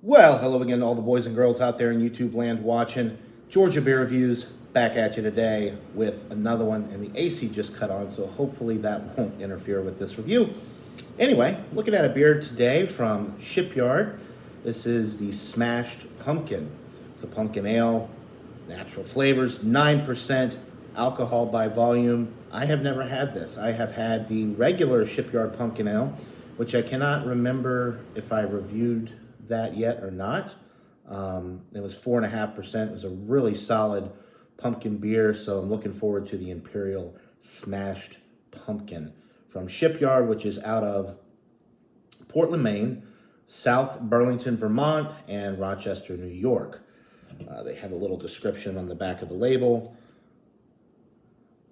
Well, hello again, all the boys and girls out there in YouTube land watching. Georgia Beer Reviews back at you today with another one, and the AC just cut on, so hopefully that won't interfere with this review. Anyway, looking at a beer today from Shipyard. This is the Smashed Pumpkin. It's a pumpkin ale, natural flavors, 9% alcohol by volume. I have never had this. I have had the regular Shipyard Pumpkin Ale, which I cannot remember if I reviewed that yet or not. It was 4.5%. It was a really solid pumpkin beer, so I'm looking forward to the Imperial Smashed Pumpkin from Shipyard, which is out of Portland, Maine, South Burlington, Vermont, and Rochester, New York. They have a little description on the back of the label.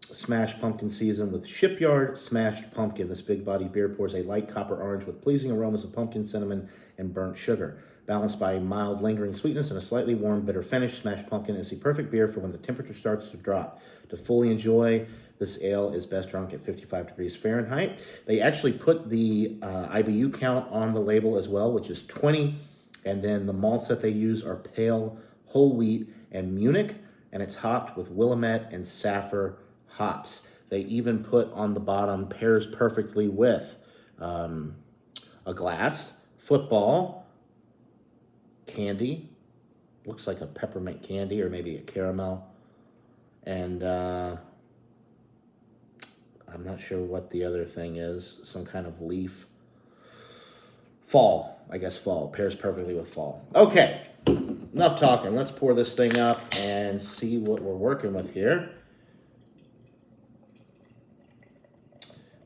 Smashed pumpkin season with Shipyard Smashed Pumpkin. This big body beer pours a light copper orange with pleasing aromas of pumpkin, cinnamon, and burnt sugar. Balanced by a mild lingering sweetness and a slightly warm bitter finish, Smashed Pumpkin is the perfect beer for when the temperature starts to drop. To fully enjoy, this ale is best drunk at 55 degrees Fahrenheit. They actually put the IBU count on the label as well, which is 20. And then the malts that they use are pale, whole wheat, and Munich. And it's hopped with Willamette and Saffir hops. They even put on the bottom, pairs perfectly with a glass, football, candy, looks like a peppermint candy or maybe a caramel, and I'm not sure what the other thing is, some kind of leaf. Fall, I guess fall, pairs perfectly with fall. Okay, enough talking. Let's pour this thing up and see what we're working with here.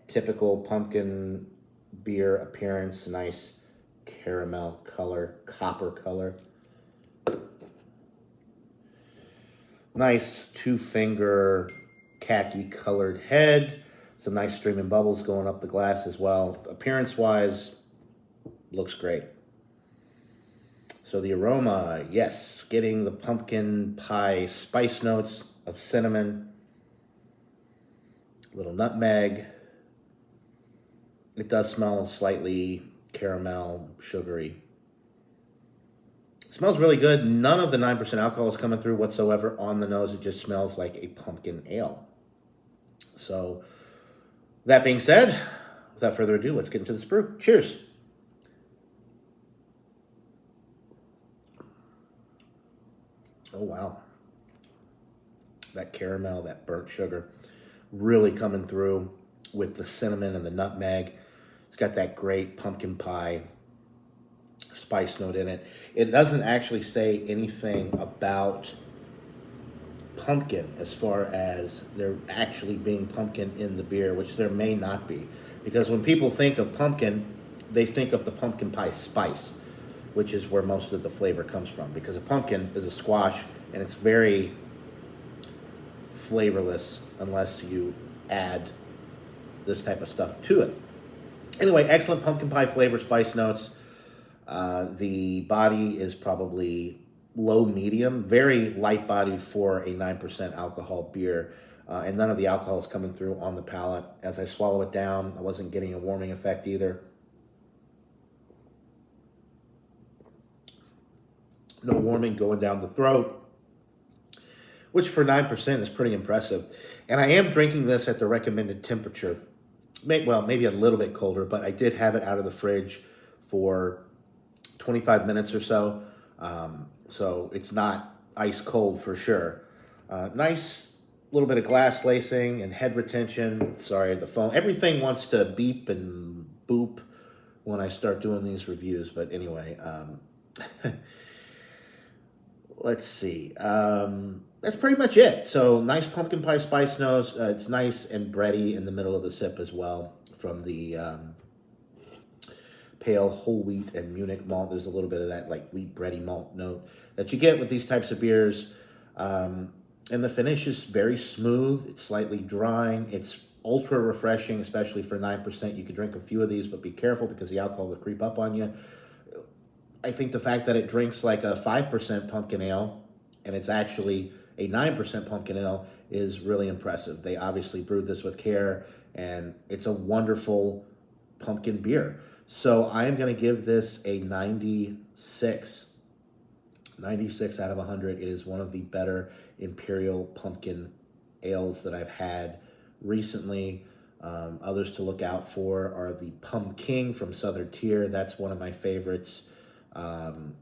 Typical pumpkin beer appearance, nice caramel color, copper color. Nice two-finger khaki colored head. Some nice streaming bubbles going up the glass as well. Appearance-wise, looks great. So the aroma, yes, getting the pumpkin pie spice notes of cinnamon, little nutmeg. It does smell slightly caramel, sugary. It smells really good. None of the 9% alcohol is coming through whatsoever on the nose. It just smells like a pumpkin ale. So, that being said, without further ado, let's get into this brew. Cheers. Oh, wow. That caramel, that burnt sugar, really coming through with the cinnamon and the nutmeg. It's got that great pumpkin pie spice note in it. It doesn't actually say anything about pumpkin as far as there actually being pumpkin in the beer, which there may not be. Because when people think of pumpkin, they think of the pumpkin pie spice, which is where most of the flavor comes from. Because a pumpkin is a squash, and it's very flavorless unless you add this type of stuff to it. Anyway, excellent pumpkin pie flavor, spice notes. The body is probably low-medium, very light-bodied for a 9% alcohol beer. And none of the alcohol is coming through on the palate. As I swallow it down, I wasn't getting a warming effect either. No warming going down the throat, which for 9% is pretty impressive. And I am drinking this at the recommended temperature. Well, maybe a little bit colder, but I did have it out of the fridge for 25 minutes or so. So it's not ice cold for sure. Nice little bit of glass lacing and head retention. Sorry, the phone. Everything wants to beep and boop when I start doing these reviews. But anyway, let's see. That's pretty much it. So nice pumpkin pie spice nose. It's nice and bready in the middle of the sip as well from the pale whole wheat and Munich malt. There's a little bit of that like wheat bready malt note that you get with these types of beers. And the finish is very smooth. It's slightly drying. It's ultra refreshing, especially for 9%. You could drink a few of these, but be careful because the alcohol will creep up on you. I think the fact that it drinks like a 5% pumpkin ale and it's actually a 9% pumpkin ale is really impressive. They obviously brewed this with care, and it's a wonderful pumpkin beer. So I am going to give this a 96. 96 out of 100. It is one of the better Imperial pumpkin ales that I've had recently. Others to look out for are the Pumpkin from Southern Tier. That's one of my favorites. And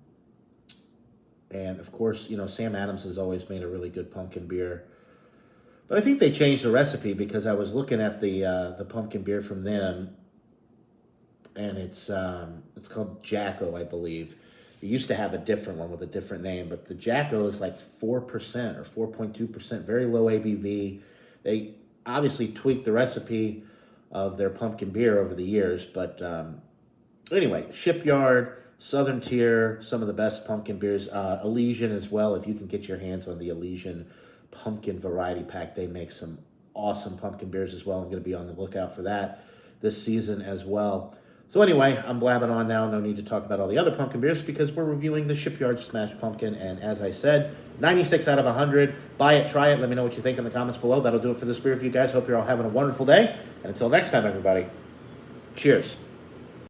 of course, Sam Adams has always made a really good pumpkin beer. But I think they changed the recipe because I was looking at the pumpkin beer from them, and it's called Jacko, I believe. It used to have a different one with a different name, but the Jacko is like 4% or 4.2%, very low ABV. They obviously tweaked the recipe of their pumpkin beer over the years, but anyway, Shipyard, Southern Tier, some of the best pumpkin beers. Elysian as well, if you can get your hands on the Elysian pumpkin variety pack. They make some awesome pumpkin beers as well. I'm going to be on the lookout for that this season as well. So anyway, I'm blabbing on now. No need to talk about all the other pumpkin beers because we're reviewing the Shipyard Smash Pumpkin. And as I said, 96 out of 100. Buy it, try it. Let me know what you think in the comments below. That'll do it for this beer review, guys. Hope you're all having a wonderful day. And until next time, everybody, cheers.